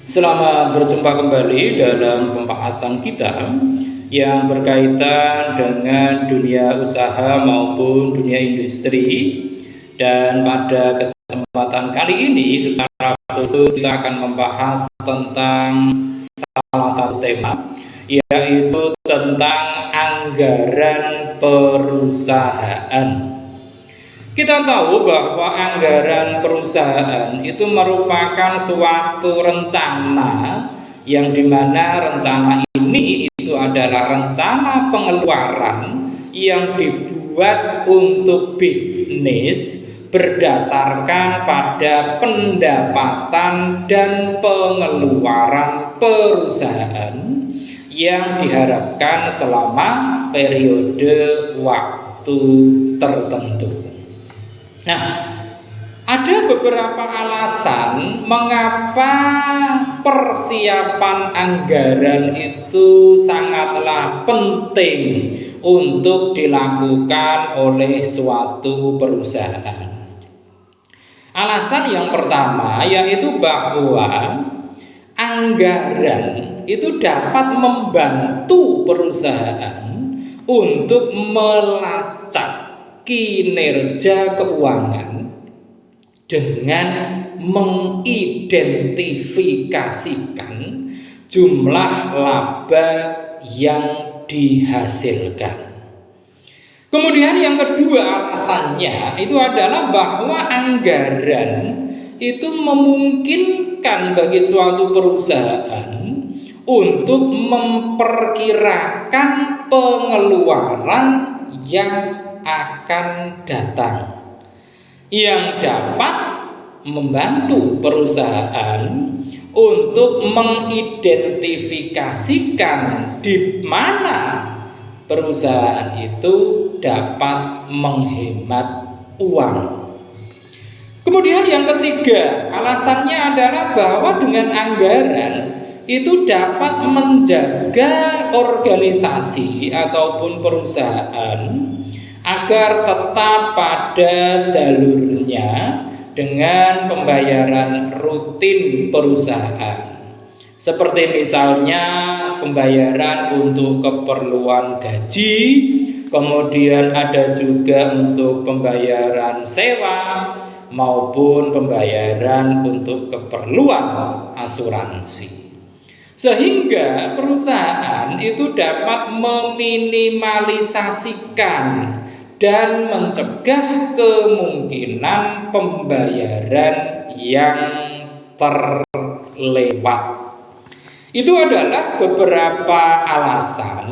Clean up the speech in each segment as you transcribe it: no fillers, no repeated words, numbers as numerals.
Selamat berjumpa kembali dalam pembahasan kita yang berkaitan dengan dunia usaha maupun dunia industri. Dan pada kesempatan kali ini secara khusus kita akan membahas tentang salah satu tema, yaitu tentang anggaran perusahaan. Kita tahu bahwa anggaran perusahaan itu merupakan suatu rencana yang dimana rencana ini itu adalah rencana pengeluaran yang dibuat untuk bisnis berdasarkan pada pendapatan dan pengeluaran perusahaan yang diharapkan selama periode waktu tertentu. Nah, ada beberapa alasan mengapa persiapan anggaran itu sangatlah penting untuk dilakukan oleh suatu perusahaan. Alasan yang pertama yaitu bahwa anggaran itu dapat membantu perusahaan untuk melacak kinerja keuangan dengan mengidentifikasikan jumlah laba yang dihasilkan. Kemudian yang kedua alasannya itu adalah bahwa anggaran itu memungkinkan bagi suatu perusahaan untuk memperkirakan pengeluaran yang akan datang, yang dapat membantu perusahaan untuk mengidentifikasikan di mana perusahaan itu dapat menghemat uang. Kemudian yang ketiga, alasannya adalah bahwa dengan anggaran itu dapat menjaga organisasi ataupun perusahaan agar tetap pada jalurnya dengan pembayaran rutin perusahaan. Seperti misalnya pembayaran untuk keperluan gaji, kemudian ada juga untuk pembayaran sewa maupun pembayaran untuk keperluan asuransi. Sehingga perusahaan itu dapat meminimalisasikan dan mencegah kemungkinan pembayaran yang terlewat. Itu adalah beberapa alasan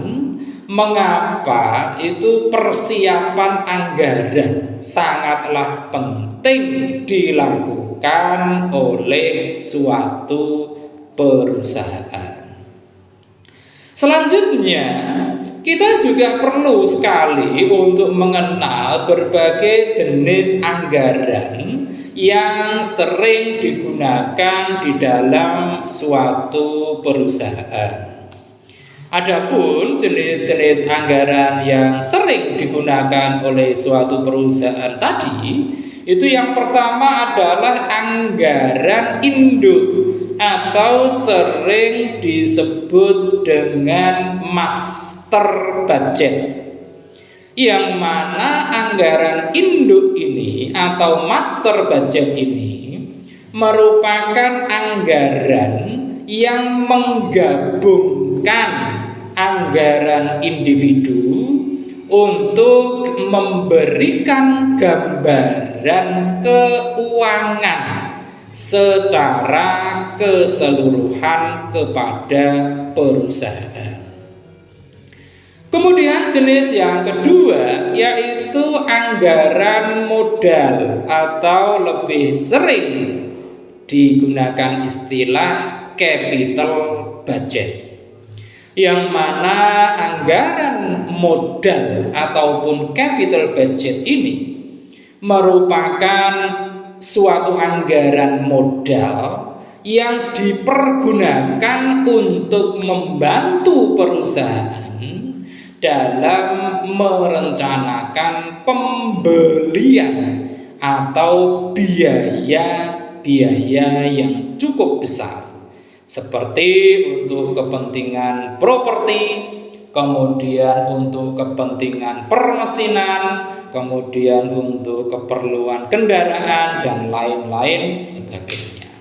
mengapa itu persiapan anggaran sangatlah penting dilakukan oleh suatu perusahaan. Selanjutnya, kita juga perlu sekali untuk mengenal berbagai jenis anggaran yang sering digunakan di dalam suatu perusahaan. Adapun jenis-jenis anggaran yang sering digunakan oleh suatu perusahaan tadi, itu yang pertama adalah anggaran induk atau sering disebut dengan master budget, yang mana anggaran induk ini atau master budget ini merupakan anggaran yang menggabungkan anggaran individu untuk memberikan gambaran keuangan secara keseluruhan kepada perusahaan. Kemudian jenis yang kedua yaitu anggaran modal atau lebih sering digunakan istilah capital budget, yang mana anggaran modal ataupun capital budget ini merupakan suatu anggaran modal yang dipergunakan untuk membantu perusahaan dalam merencanakan pembelian atau biaya yang cukup besar seperti untuk kepentingan properti, kemudian untuk kepentingan permesinan, kemudian untuk keperluan kendaraan, dan lain-lain sebagainya.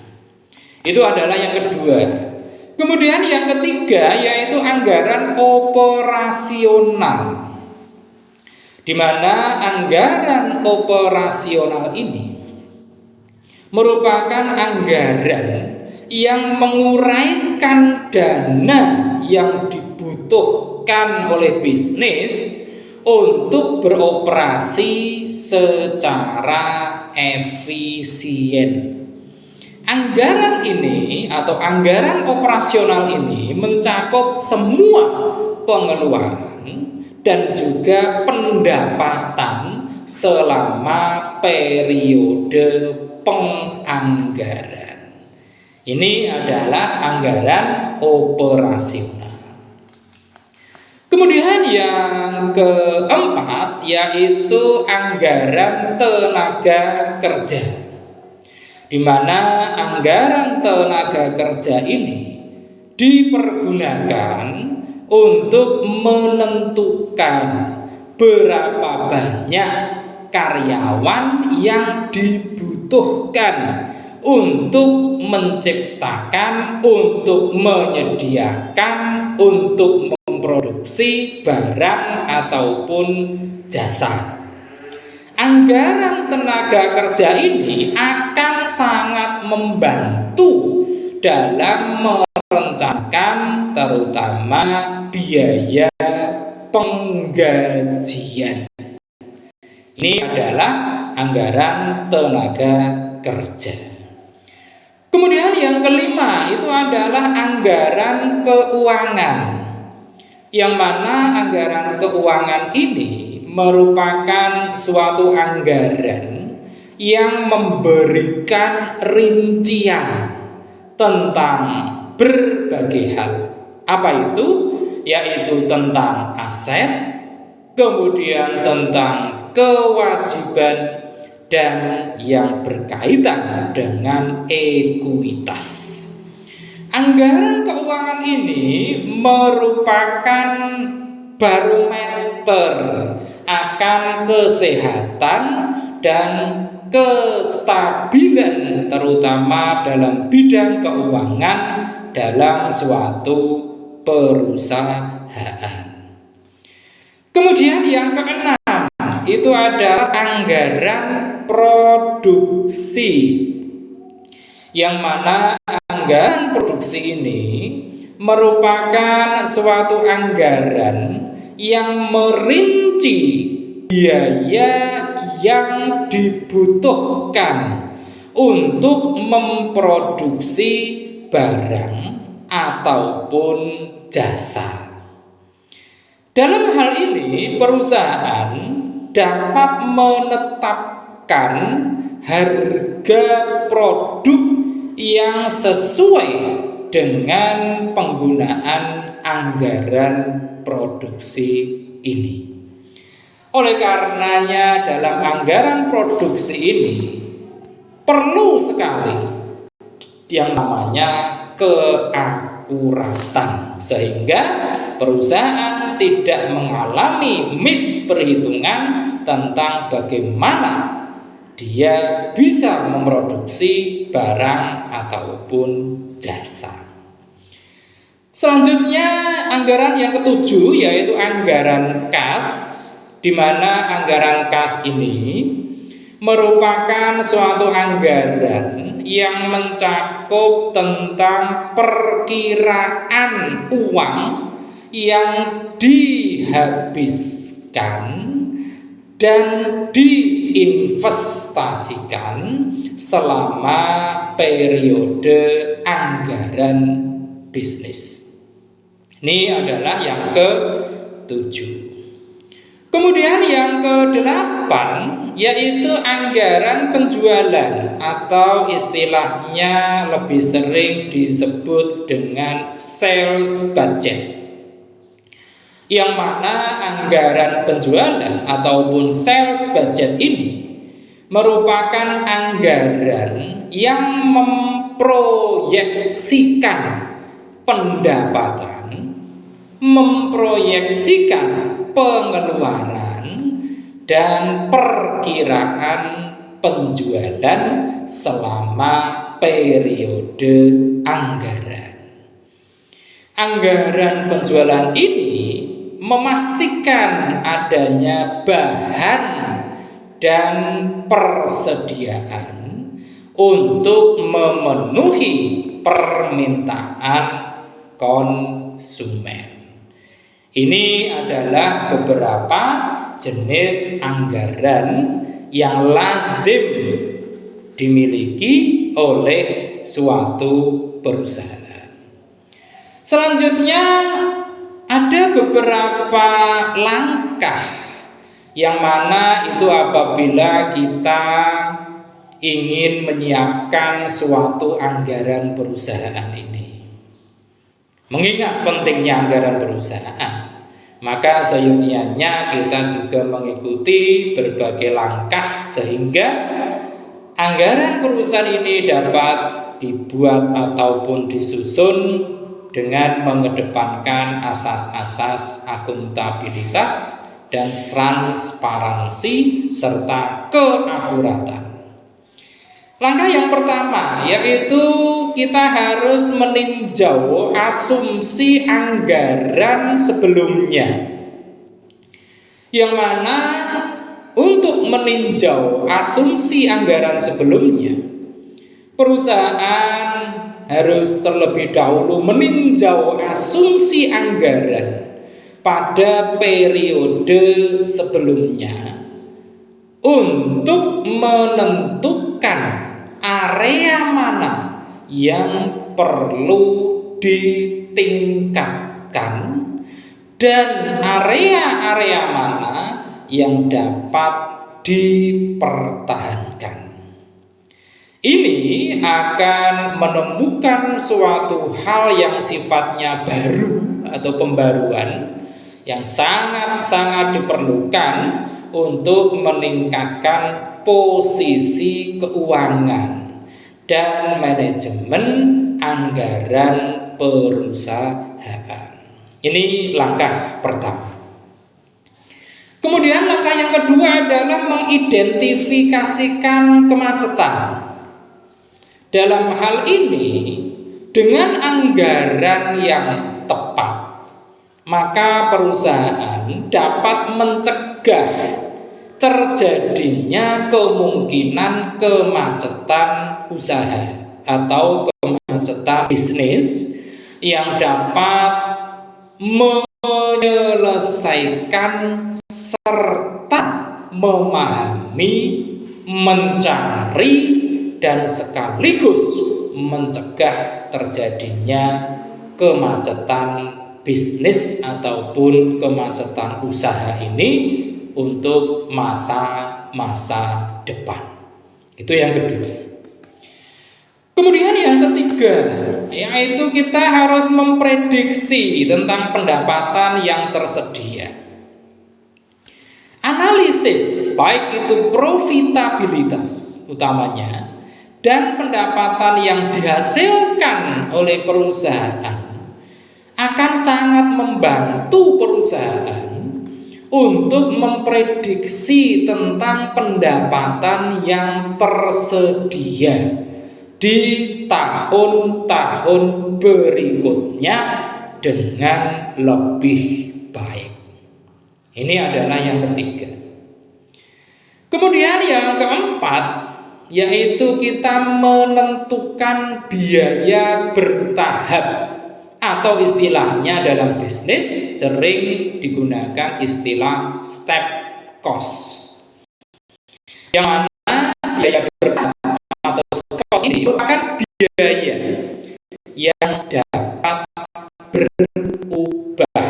Itu adalah yang kedua. Kemudian yang ketiga yaitu anggaran operasional, di mana anggaran operasional ini merupakan anggaran yang menguraikan dana yang dibutuhkan oleh bisnis untuk beroperasi secara efisien. Anggaran ini atau anggaran operasional ini mencakup semua pengeluaran dan juga pendapatan selama periode penganggaran. Ini adalah anggaran operasional. Kemudian yang keempat yaitu anggaran tenaga kerja, di mana anggaran tenaga kerja ini dipergunakan untuk menentukan berapa banyak karyawan yang dibutuhkan untuk menciptakan, untuk menyediakan, untuk memproduksi barang ataupun jasa. Anggaran tenaga kerja ini akan sangat membantu dalam merencanakan terutama biaya penggajian. Ini adalah anggaran tenaga kerja. Kemudian yang kelima itu adalah anggaran keuangan, yang mana anggaran keuangan ini merupakan suatu anggaran yang memberikan rincian tentang berbagai hal. Apa itu? Yaitu tentang aset, kemudian tentang kewajiban, dan yang berkaitan dengan ekuitas. Anggaran keuangan ini merupakan barometer akan kesehatan dan kestabilan terutama dalam bidang keuangan dalam suatu perusahaan. Kemudian yang keenam itu adalah anggaran produksi, yang mana anggaran produksi ini merupakan suatu anggaran yang merinci biaya yang dibutuhkan untuk memproduksi barang ataupun jasa. Dalam hal ini perusahaan dapat menetapkan harga produk yang sesuai dengan penggunaan anggaran produksi ini. Oleh karenanya dalam anggaran produksi ini perlu sekali yang namanya keakuratan, sehingga perusahaan tidak mengalami misperhitungan tentang bagaimana dia bisa memproduksi barang ataupun jasa. Selanjutnya anggaran yang ketujuh yaitu anggaran kas, di mana anggaran kas ini merupakan suatu anggaran yang mencakup tentang perkiraan uang yang dihabiskan dan diinvestasikan selama periode anggaran bisnis. Ini adalah yang ke-7. Kemudian yang ke-8 yaitu anggaran penjualan atau istilahnya lebih sering disebut dengan sales budget, yang mana anggaran penjualan ataupun sales budget ini merupakan anggaran yang memproyeksikan pendapatan, memproyeksikan pengeluaran, dan perkiraan penjualan selama periode anggaran. Anggaran penjualan ini memastikan adanya bahan dan persediaan untuk memenuhi permintaan konsumen. Ini adalah beberapa jenis anggaran yang lazim dimiliki oleh suatu perusahaan. Selanjutnya ada beberapa langkah yang mana itu apabila kita ingin menyiapkan suatu anggaran perusahaan ini. Mengingat pentingnya anggaran perusahaan, maka seyogyanya kita juga mengikuti berbagai langkah sehingga anggaran perusahaan ini dapat dibuat ataupun disusun dengan mengedepankan asas-asas akuntabilitas dan transparansi serta keakuratan. Langkah yang pertama yaitu kita harus meninjau asumsi anggaran sebelumnya. Yang mana untuk meninjau asumsi anggaran sebelumnya, perusahaan harus terlebih dahulu meninjau asumsi anggaran pada periode sebelumnya untuk menentukan area mana yang perlu ditingkatkan dan area-area mana yang dapat dipertahankan. Ini akan menemukan suatu hal yang sifatnya baru atau pembaruan yang sangat-sangat diperlukan untuk meningkatkan posisi keuangan dan manajemen anggaran perusahaan. Ini langkah pertama. Kemudian langkah yang kedua adalah mengidentifikasikan kemacetan. Dalam hal ini, dengan anggaran yang tepat, maka perusahaan dapat mencegah terjadinya kemungkinan kemacetan usaha atau kemacetan bisnis yang dapat menyelesaikan serta memahami, mencari, dan sekaligus mencegah terjadinya kemacetan bisnis ataupun kemacetan usaha ini untuk masa-masa depan. Itu yang kedua. Kemudian yang ketiga, yaitu kita harus memprediksi tentang pendapatan yang tersedia. Analisis baik itu profitabilitas utamanya dan pendapatan yang dihasilkan oleh perusahaan akan sangat membantu perusahaan untuk memprediksi tentang pendapatan yang tersedia di tahun-tahun berikutnya dengan lebih baik. Ini adalah yang ketiga. Kemudian yang keempat, yaitu kita menentukan biaya bertahap atau istilahnya dalam bisnis sering digunakan istilah step cost. Yang mana biaya bertahap atau step cost ini merupakan biaya yang dapat berubah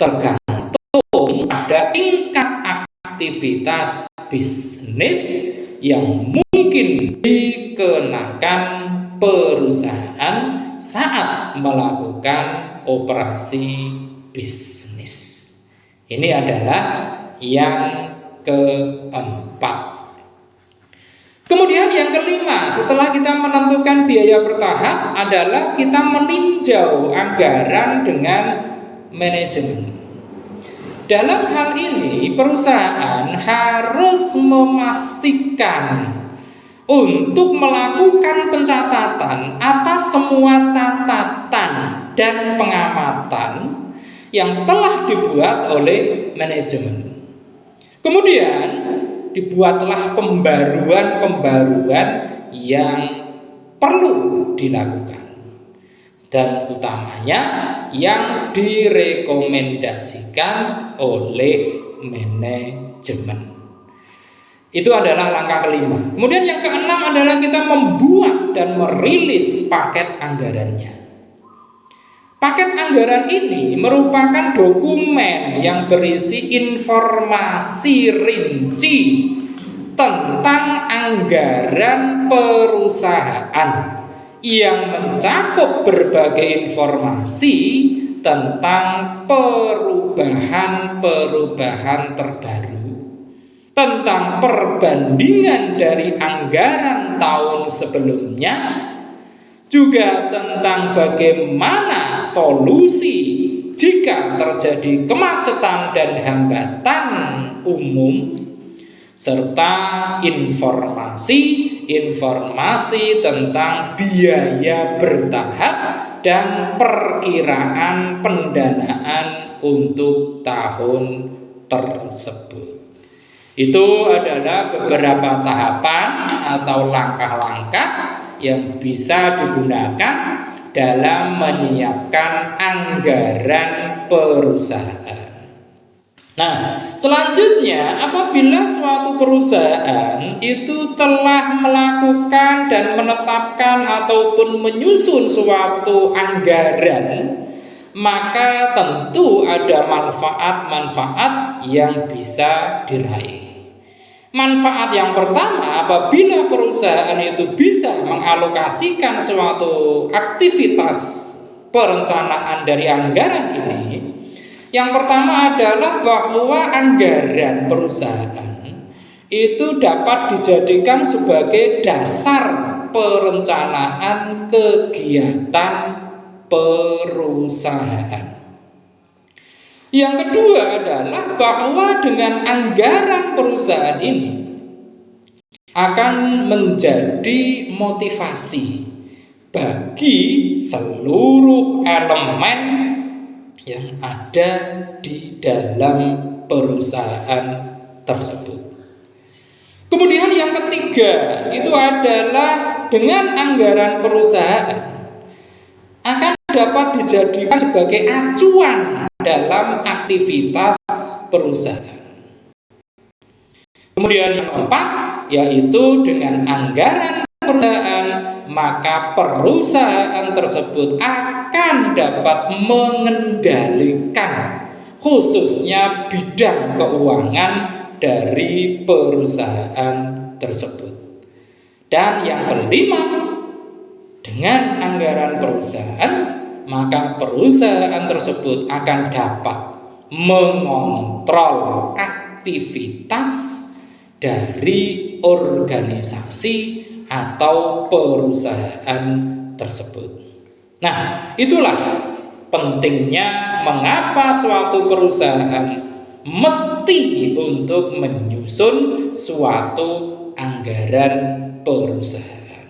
tergantung pada tingkat aktivitas bisnis yang mungkin dikenakan perusahaan saat melakukan operasi bisnis. Ini adalah yang keempat. Kemudian yang kelima, setelah kita menentukan biaya bertahap adalah kita meninjau anggaran dengan manajemen. Dalam hal ini perusahaan harus memastikan untuk melakukan pencatatan atas semua catatan dan pengamatan yang telah dibuat oleh manajemen. Kemudian dibuatlah pembaruan-pembaruan yang perlu dilakukan, dan utamanya yang direkomendasikan oleh manajemen. Itu adalah langkah kelima. Kemudian yang keenam adalah kita membuat dan merilis paket anggarannya. Paket anggaran ini merupakan dokumen yang berisi informasi rinci tentang anggaran perusahaan yang mencakup berbagai informasi tentang perubahan-perubahan terbaru, tentang perbandingan dari anggaran tahun sebelumnya, juga tentang bagaimana solusi jika terjadi kemacetan dan hambatan umum, serta informasi tentang biaya bertahap dan perkiraan pendanaan untuk tahun tersebut. Itu adalah beberapa tahapan atau langkah-langkah yang bisa digunakan dalam menyiapkan anggaran perusahaan. Nah, selanjutnya apabila suatu perusahaan itu telah melakukan dan menetapkan ataupun menyusun suatu anggaran, maka tentu ada manfaat-manfaat yang bisa diraih. Manfaat yang pertama, apabila perusahaan itu bisa mengalokasikan suatu aktivitas perencanaan dari anggaran ini, yang pertama adalah bahwa anggaran perusahaan itu dapat dijadikan sebagai dasar perencanaan kegiatan perusahaan. Yang kedua adalah bahwa dengan anggaran perusahaan ini akan menjadi motivasi bagi seluruh elemen yang ada di dalam perusahaan tersebut. Kemudian yang ketiga itu adalah dengan anggaran perusahaan akan dapat dijadikan sebagai acuan dalam aktivitas perusahaan. Kemudian yang keempat, yaitu dengan anggaran perusahaan, maka perusahaan tersebut akan dapat mengendalikan khususnya bidang keuangan dari perusahaan tersebut. Dan yang kelima, dengan anggaran perusahaan, maka perusahaan tersebut akan dapat mengontrol aktivitas dari organisasi atau perusahaan tersebut. Nah, itulah pentingnya mengapa suatu perusahaan mesti untuk menyusun suatu anggaran perusahaan.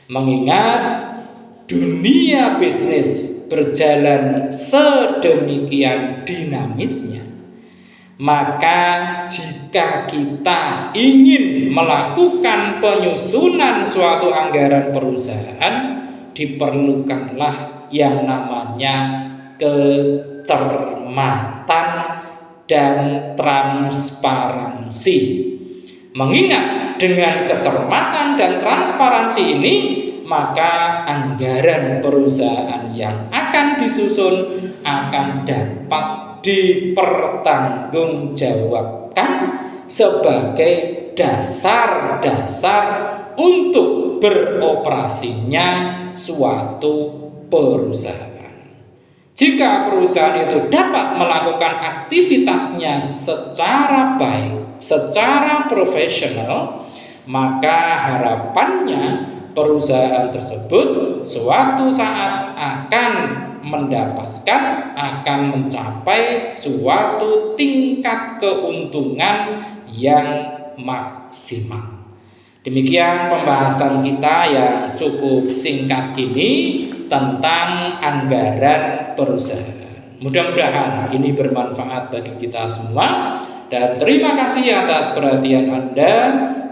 Mengingat dunia bisnis berjalan sedemikian dinamisnya, maka jika kita ingin melakukan penyusunan suatu anggaran perusahaan, diperlukanlah yang namanya kecermatan dan transparansi. Mengingat dengan kecermatan dan transparansi ini, maka anggaran perusahaan yang akan disusun akan dapat dipertanggungjawabkan sebagai dasar-dasar untuk beroperasinya suatu perusahaan. Jika perusahaan itu dapat melakukan aktivitasnya secara baik, secara profesional, maka harapannya perusahaan tersebut suatu saat akan mencapai suatu tingkat keuntungan yang maksimal. Demikian pembahasan kita yang cukup singkat ini tentang anggaran perusahaan. Mudah-mudahan ini bermanfaat bagi kita semua. Dan terima kasih atas perhatian Anda.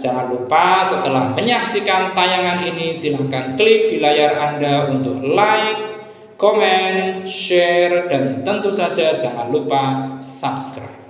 Jangan lupa setelah menyaksikan tayangan ini silahkan klik di layar Anda untuk like, komen, share, dan tentu saja jangan lupa subscribe.